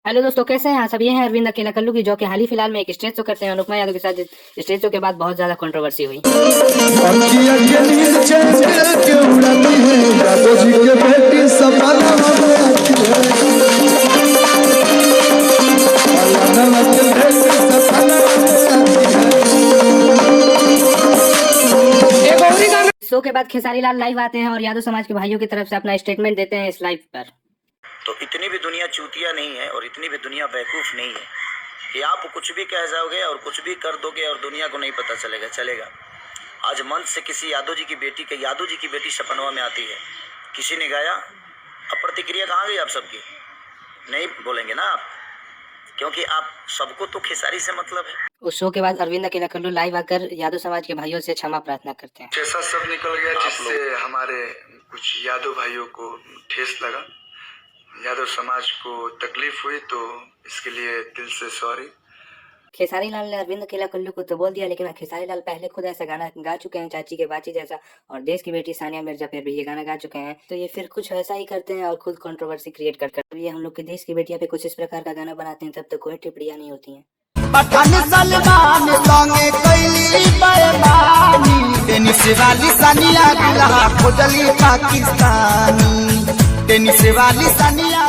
Hello दोस्तों, कैसे हैं? सब ये हैं अरविंद अकेला कल्लू की, जो कि हाल ही फिलहाल में एक स्टेज शो करते हैं अनुपमा यादव के साथ। स्टेज शो के बाद बहुत ज्यादा कंट्रोवर्सी हुई। शो के बाद खेसारी लाल लाइव आते हैं और यादव समाज के भाइयों की तरफ से अपना स्टेटमेंट देते हैं इस लाइव पर। तो इतनी भी दुनिया चूतिया नहीं है और इतनी भी दुनिया बेवकूफ़ नहीं है कि आप कुछ भी कह जाओगे और कुछ भी कर दोगे और दुनिया को नहीं पता चलेगा। आज मंच से किसी यादव जी की बेटी सपनवा में आती है, किसी ने गाया, अब प्रतिक्रिया कहाँ गई आप सबकी? नहीं बोलेंगे ना आप, क्योंकि आप सबको तो खेसारी से मतलब है। उस शो के बाद अरविंद अकेला कल्लू लाइव आकर यादव समाज के भाइयों से क्षमा प्रार्थना करते हैं। ऐसा सब निकल गया जिससे हमारे कुछ यादव भाइयों को ठेस लगा, यादव समाज को तकलीफ हुई, तो इसके लिए दिल से सॉरी। खेसारी लाल ने अरविंद अकेला कल्लू को तो बोल दिया, लेकिन खेसारी लाल पहले खुद ऐसा गाना गा चुके हैं, चाची के बाची जैसा, और देश की बेटी सानिया मिर्जा पे भी ये गाना गा चुके हैं। तो ये फिर कुछ ऐसा ही करते हैं और खुद कंट्रोवर्सी क्रिएट कर ये हम लोग के देश की बेटियां पे कुछ इस प्रकार का गाना बनाते हैं, तब तो कोई टिप्पणियां नहीं होती हैं। टेनिस वाली सानिया